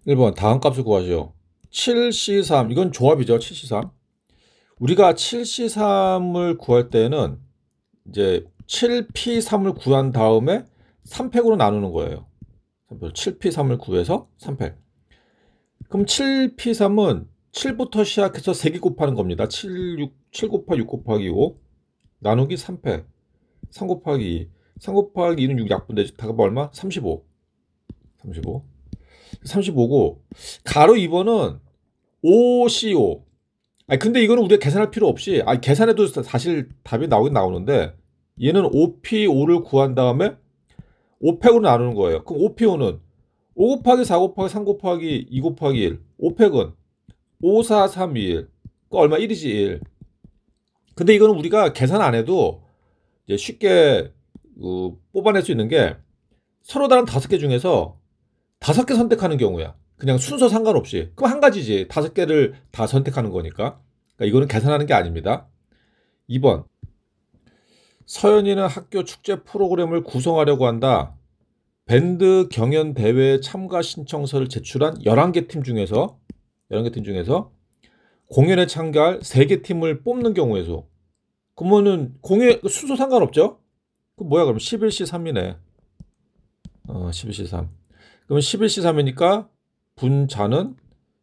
1번 다음 값을 구하시오. 7C3 이건 조합이죠. 7C3. 우리가 7C3을 구할 때는 이제 7P3을 구한 다음에 3팩으로 나누는 거예요. 7P3을 구해서 3팩. 그럼 7P3은 7부터 시작해서 3개 곱하는 겁니다. 7 곱하기 6 곱하기 5 나누기 3팩. 3 곱하기 2. 3 곱하기 2는 6 약분되지. 답은 얼마? 35. 35고 가로 2번은 5CO. 아니 근데 이거는 우리가 계산할 필요 없이 계산해도 사실 답이 나오긴 나오는데 얘는 5P5를 구한 다음에 5팩으로 나누는 거예요. 그럼 5P5는 5 곱하기 4 곱하기 3 곱하기 2 곱하기 1. 5팩은 5, 4, 3, 2, 1. 그 얼마? 1이지 1. 근데 이거는 우리가 계산 안 해도 이제 쉽게 뽑아낼 수 있는 게 서로 다른 5개 중에서 5개 선택하는 경우야. 그냥 순서 상관없이. 그럼 한 가지지. 5개를 다 선택하는 거니까. 그러니까 이거는 계산하는 게 아닙니다. 2번. 서연이는 학교 축제 프로그램을 구성하려고 한다. 밴드 경연 대회에 참가 신청서를 제출한 11개 팀 중에서 공연에 참가할 3개 팀을 뽑는 경우의 수. 그러면은 공연 순서 상관없죠? 그 뭐야 그럼 11C3이네. 11C3. 그러면 11C3이니까 분자는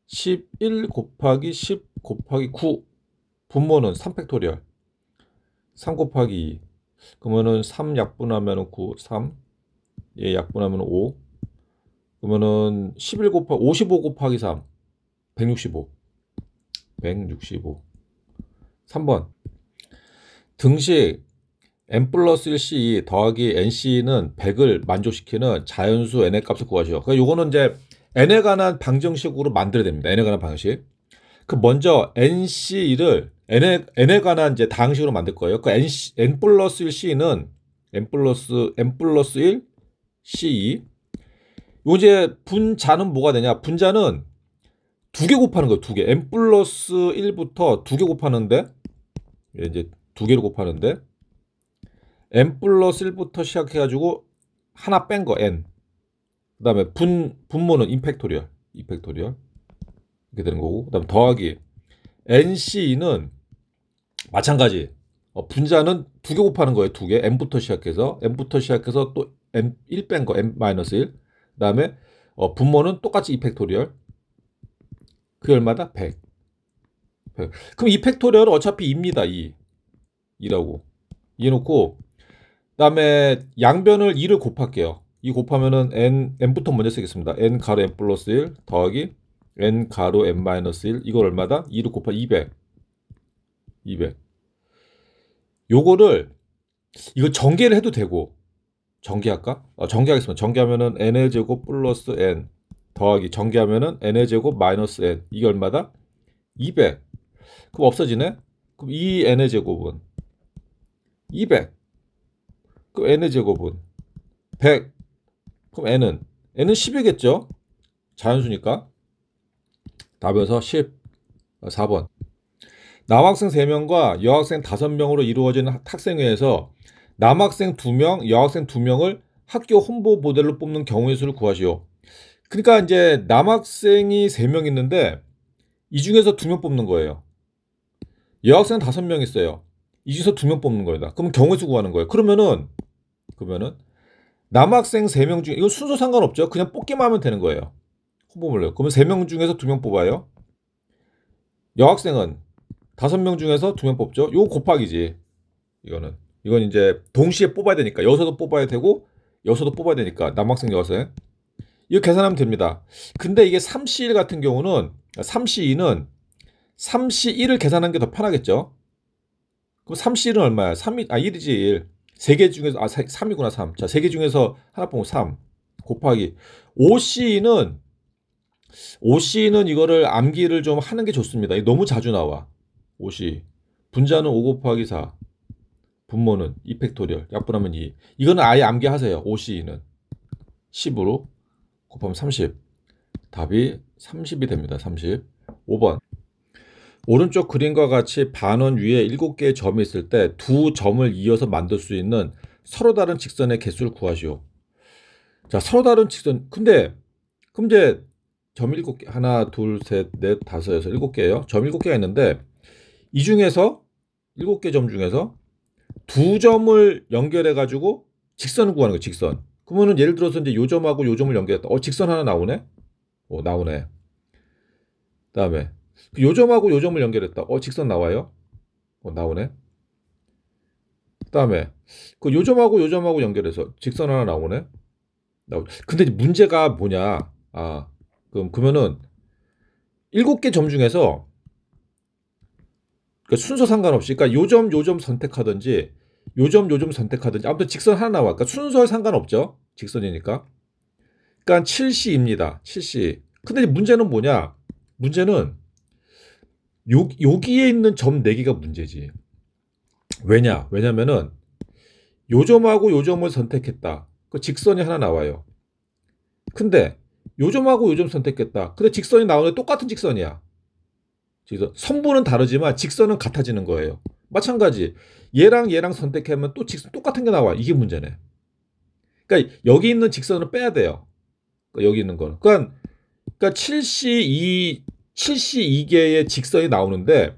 11 곱하기 10 곱하기 9. 분모는 3팩토리얼. 3 곱하기 2. 그러면은 3 약분하면 9, 3. 얘 약분하면 5. 그러면은 11 곱하기 55 곱하기 3. 165. 3번. 등식 n 플러스 1c 더하기 nc는 100을 만족시키는 자연수 n의 값을 구하시오. 그러니까 요거는 이제 n에 관한 방정식으로 만들어야 됩니다. n에 관한 방정식. 그 먼저 nc를 n에 관한 이제 다항식으로 만들 거예요. 그 n 플러스 1c는 n 플러스 1 c2. 요 이제 분자는 뭐가 되냐? 분자는 2개 곱하는 거예요. 2개. n 플러스 1부터 2개 곱하는데 이제 2개를 곱하는데 n 플러스 1부터 시작해가지고 하나 뺀 거 n. 그 다음에 분모는 임팩토리얼 이렇게 되는 거고. 그 다음에 더하기 nc는 마찬가지. 분자는 2개 곱하는 거예요. 2개. n부터 시작해서 또 n 1 뺀 거 n 마이너스 1. 그 다음에 분모는 똑같이 이팩토리얼. 그게 얼마다? 100. 그럼 이팩토리얼은 어차피 2입니다. 2라고 이해놓고 그다음에 양변을 2를 곱할게요. 2 곱하면은 n부터 먼저 쓰겠습니다. n 가로 n 플러스 1 더하기 n 가로 n 마이너스 1. 이걸 얼마다? 2를 곱하 200. 요거를 이거 전개를 해도 되고 전개할까? 전개하겠습니다. 전개하면은 n의 제곱 플러스 n 더하기 전개하면은 n의 제곱 마이너스 n. 이게 얼마다? 200. 그럼 없어지네? 그럼 이 n의 제곱은 200. 그럼 n의 제곱은 100. 그럼 n은 10이겠죠? 자연수니까. 답에서 10. 4번. 남학생 3명과 여학생 5명으로 이루어진 학생회에서 남학생 2명, 여학생 2명을 학교 홍보 모델로 뽑는 경우의 수를 구하시오. 그러니까 이제 남학생이 3명 있는데 이 중에서 2명 뽑는 거예요. 여학생은 5명 있어요. 이 중에서 2명 뽑는 거예요. 그러면 경우의 수 구하는 거예요. 그러면은 남학생 3명 중에 이건 순서 상관없죠. 그냥 뽑기만 하면 되는 거예요. 홍보물로. 그러면 3명 중에서 2명 뽑아요. 여학생은 5명 중에서 2명 뽑죠. 요거 곱하기지. 이건 이제 동시에 뽑아야 되니까 여기서도 뽑아야 되고 여기서도 뽑아야 되니까 남학생 여학생 이거 계산하면 됩니다. 근데 이게 3C1 같은 경우는 3C2는 3C1을 계산하는 게 더 편하겠죠. 그럼 3C1은 얼마야? 1이지 1. 3개 중에서 3이구나 3. 자, 3개 중에서 하나 뽑으면 3 곱하기 5C는 이거를 암기를 좀 하는 게 좋습니다. 이거 너무 자주 나와. 5C 분자는 5 곱하기 4 분모는 2팩토리얼 약분하면 2. 이거는 아예 암기하세요. 5C는 10으로 곱하면 30. 답이 30이 됩니다. 30. 5번. 오른쪽 그림과 같이 반원 위에 7개의 점이 있을 때 두 점을 이어서 만들 수 있는 서로 다른 직선의 개수를 구하시오. 자, 서로 다른 직선. 근데 그럼 이제 점 7개, 하나, 둘, 셋, 넷, 다섯, 여섯, 7개예요. 점 7개가 있는데 이 중에서 7개 점 중에서 두 점을 연결해 가지고 직선을 구하는 거예요. 직선. 그러면은 예를 들어서 이제 요 점하고 요 점을 연결했다. 직선 하나 나오네. 나오네. 그다음에 요 점하고 요 점을 연결했다. 직선 나와요. 나오네. 그다음에 그 요 점하고 요 점하고 연결해서 직선 하나 나오네. 근데 문제가 뭐냐? 그러면은 7개 점 중에서 그러니까 순서 상관없이, 그러니까 요 점 선택하든지 요 점 선택하든지 아무튼 직선 하나 나와. 그러니까 순서에 상관없죠. 직선이니까. 그러니까 7C입니다. 7C. 근데 문제는 뭐냐? 문제는 여기에 있는 점 4개가 문제지. 왜냐면은 요 점하고 요 점을 선택했다. 그 직선이 하나 나와요. 근데 요 점하고 요 점 선택했다. 근데 직선이 나오는데 똑같은 직선이야. 선부는 다르지만 직선은 같아지는 거예요. 마찬가지. 얘랑 선택하면 또 직선 똑같은 게 나와. 이게 문제네. 그러니까 여기 있는 직선을 빼야 돼요. 여기 있는 거는. 그러니까 7C2개의 직선이 나오는데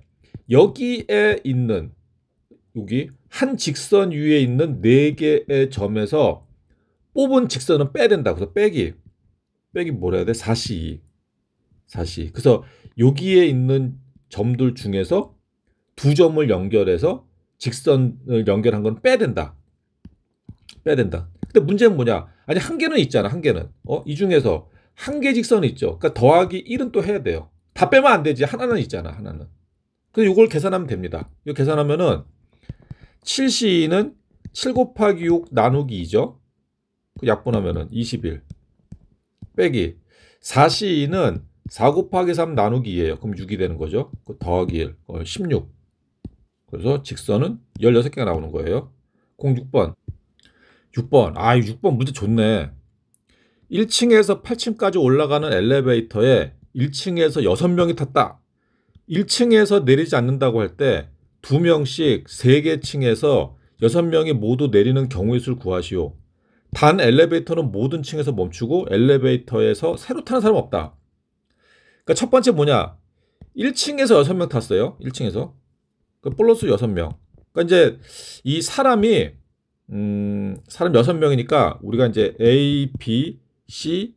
여기에 있는 여기 한 직선 위에 있는 4개의 점에서 뽑은 직선은 빼야 된다. 그래서 빼기 뭐라 해야 돼? 4C. 그래서 여기에 있는 점들 중에서 두 점을 연결해서 직선을 연결한 건 빼야 된다. 근데 문제는 뭐냐? 아니, 한 개는 있잖아. 한 개는. 이 중에서 한 개 직선이 있죠. 그러니까 더하기 1은 또 해야 돼요. 다 빼면 안 되지. 하나는 있잖아. 하나는. 그래서 이걸 계산하면 됩니다. 이거 계산하면은 7C는 7 곱하기 6 나누기 2죠. 그 약분하면은 21 빼기 4C는 4 곱하기 3 나누기 2예요. 그럼 6이 되는 거죠. 더하기 1 16. 그래서 직선은 16개가 나오는 거예요. 06번. 6번. 6번 문제 좋네. 1층에서 8층까지 올라가는 엘리베이터에 1층에서 6명이 탔다. 1층에서 내리지 않는다고 할 때 2명씩 3개 층에서 6명이 모두 내리는 경우의 수를 구하시오. 단 엘리베이터는 모든 층에서 멈추고 엘리베이터에서 새로 타는 사람은 없다. 그러니까 첫 번째 뭐냐? 1층에서 6명 탔어요. 1층에서. 플러스 6명. 그러니까 이제 이 사람이 사람 6명이니까 우리가 이제 A, B, C,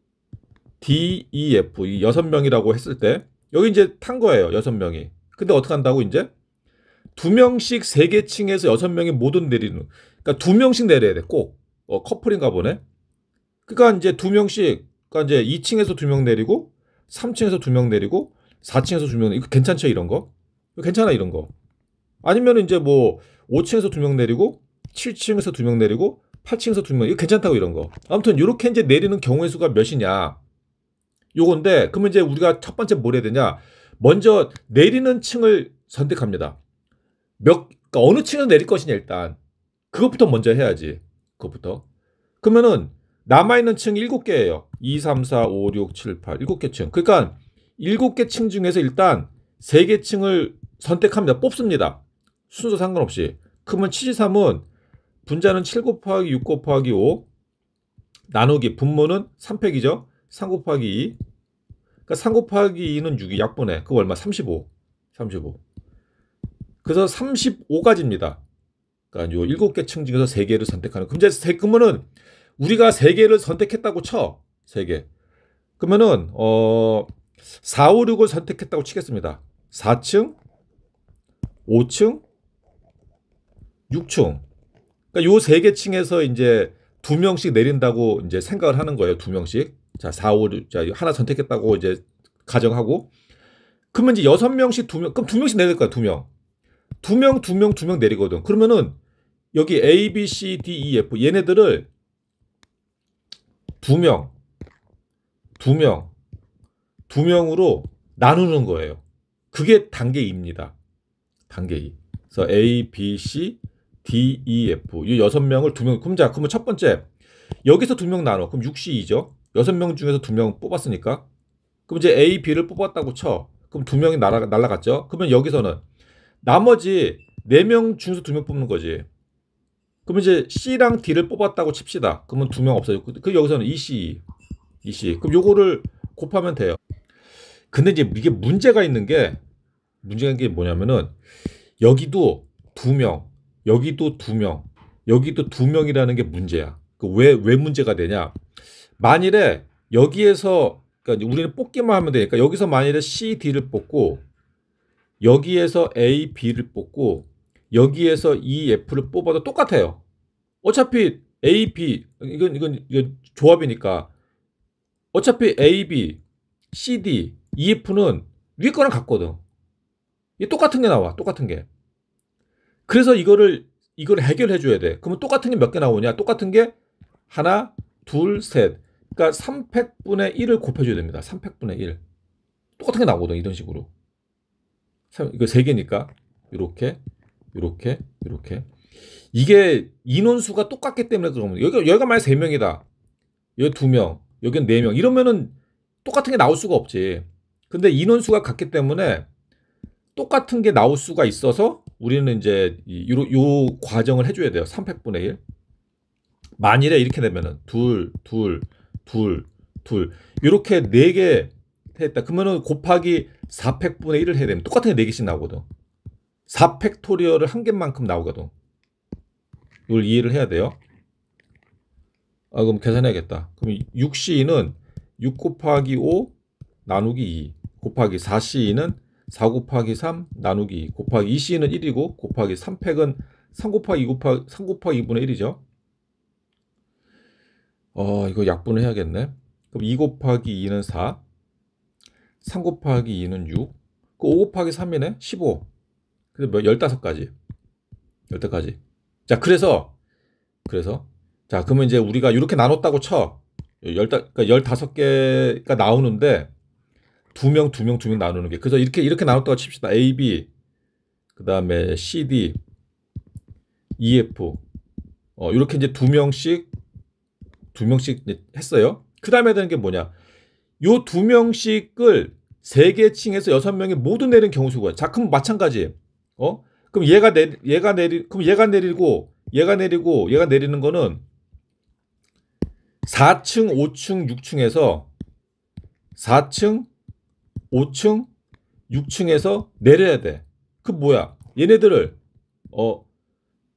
D, E, F 이 6명이라고 했을 때 여기 이제 탄 거예요. 6명이. 근데 어떻게 한다고 이제? 2명씩 3개 층에서 6명이 모두 내리는. 그러니까 2명씩 내려야 돼. 꼭. 커플인가 보네. 그러니까 이제 2명씩, 그러니까 이제 2층에서 2명 내리고 3층에서 2명 내리고 4층에서 2명 내리고. 이거 괜찮죠, 이런 거? 이거 괜찮아, 이런 거. 아니면 이제 뭐 5층에서 2명 내리고 7층에서 2명 내리고 8층에서 2명. 이거 괜찮다고, 이런 거. 아무튼 이렇게 이제 내리는 경우의 수가 몇이냐. 요건데, 그러면 이제 우리가 첫 번째 뭘 해야 되냐? 먼저 내리는 층을 선택합니다. 그러니까 어느 층에서 내릴 것이냐, 일단. 그것부터 먼저 해야지. 그것부터. 그러면은 남아있는 층 7개예요. 2, 3, 4, 5, 6, 7, 8. 7개 층. 그러니까 7개 층 중에서 일단 3개 층을 선택합니다. 뽑습니다. 순서 상관없이. 그러면 73은 분자는 7 곱하기 6 곱하기 5 나누기 분모는 3팩이죠. 3 곱하기 2. 그러니까 3 곱하기 2는 6이 약분해. 그거 얼마? 35. 그래서 35가지입니다. 그러니까 요 7개 층 중에서 3개를 선택하는. 그러면은 우리가 3개를 선택했다고 쳐. 3개. 그러면은 4, 5, 6을 선택했다고 치겠습니다. 4층, 5층, 6층. 그러니까 요 3개 층에서 이제 2명씩 내린다고 이제 생각을 하는 거예요. 2명씩. 자, 4, 5, 6. 자, 하나 선택했다고 이제 가정하고. 그러면 이제 6명씩 2명. 그럼 2명씩 내릴 거야, 2명. 2명 내리거든. 그러면은 여기 A, B, C, D, E, F 얘네들을 2명으로 나누는 거예요. 그게 단계 2입니다. 단계 2. 그래서 A, B, C, D, E, F 이 6명을 2명. 그러면 첫 번째 여기서 2명 나눠. 그럼 6C2죠. 6명 중에서 2명 뽑았으니까. 그럼 이제 A, B를 뽑았다고 쳐. 그럼 2명이 날아갔죠. 그러면 여기서는 나머지 4명 중에서 2명 뽑는 거지. 그러면 이제 C랑 D를 뽑았다고 칩시다. 그러면 2명 없어요. 그 여기서는 EC. 그럼 요거를 곱하면 돼요. 근데 이제 이게 문제가 있는 게 뭐냐면은 여기도 2명, 여기도 2명, 여기도 2명이라는 게 문제야. 왜 문제가 되냐? 만일에 여기에서 그러니까 우리는 뽑기만 하면 되니까 여기서 만일에 C, D를 뽑고 여기에서 A, B를 뽑고 여기에서 E, F를 뽑아도 똑같아요. 어차피 A, B 이건 조합이니까 어차피 A, B, C, D, E, F는 위에 거랑 같거든. 이 똑같은 게 나와. 똑같은 게. 그래서 이걸 해결해 줘야 돼. 그러면 똑같은 게 몇 개 나오냐? 똑같은 게 하나, 둘, 셋. 그러니까 300분의 1을 곱해줘야 됩니다. 300분의 1. 똑같은 게 나오거든. 이런 식으로. 이거 3개니까 이렇게 이렇게 이렇게. 이게 인원수가 똑같기 때문에 그런 겁니다. 여기가 만약 3명이다. 여기 2명, 여기는 4명. 이러면은 똑같은 게 나올 수가 없지. 근데 인원수가 같기 때문에 똑같은 게 나올 수가 있어서 우리는 이제 요 과정을 해줘야 돼요. 300분의 1. 만일에 이렇게 되면은 둘 이렇게 4개 했다. 그러면은 곱하기 400분의 1을 해야 되면 똑같은 게 4개씩 나오거든. 4팩토리얼을 한 개만큼 나오거든. 이걸 이해를 해야 돼요. 그럼 계산해야겠다. 그럼 6C는 6 곱하기 5 나누기 2 곱하기 4C는 4 곱하기 3 나누기 2 곱하기 2C는 1이고 곱하기 3팩은 3 곱하기 2분의 1이죠. 이거 약분을 해야겠네. 그럼 2 곱하기 2는 4 3 곱하기 2는 6 5 곱하기 3이네 15. 그래서 15가지. 자, 그래서 자, 그러면 이제 우리가 이렇게 나눴다고 쳐. 그러니까 15개가 나오는데 2명 나누는 게. 그래서 이렇게 나눴다고 칩시다. A, B, 그다음에 C, D, E, F. 이렇게 이제 2명씩 했어요. 그다음에 되는 게 뭐냐? 요 2명씩을 3개 층에서 6명이 모두 내린 경우 수가. 자, 그럼 마찬가지. 그럼 얘가 내리고 얘가 내리는 거는 4층, 5층, 6층에서 4층, 5층, 6층에서 내려야 돼. 그 뭐야? 얘네들을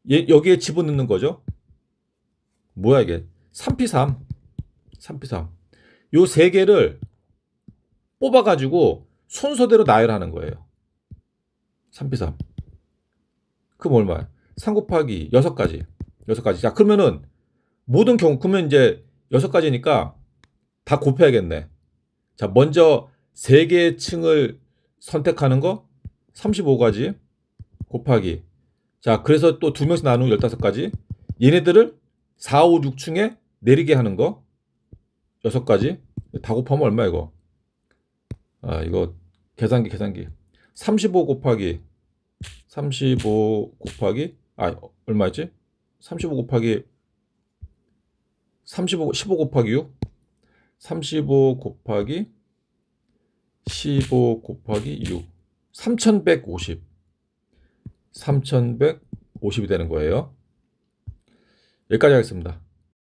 여기에 집어넣는 거죠. 뭐야 이게? 3P3. 요 3개를 뽑아가지고 순서대로 나열하는 거예요. 3P3. 그럼 얼마야? 3 곱하기 6가지. 자, 그러면은 모든 경우, 그러면 이제 6가지니까 다 곱해야겠네. 자, 먼저 3개의 층을 선택하는 거 35가지 곱하기. 자, 그래서 또 2명씩 나누고 15가지. 얘네들을 4, 5, 6층에 내리게 하는 거 6가지. 다 곱하면 얼마 이거? 이거 계산기. 35 곱하기 얼마였지? 15 곱하기 6 35 곱하기 15 곱하기 6 3150이 되는 거예요. 여기까지 하겠습니다.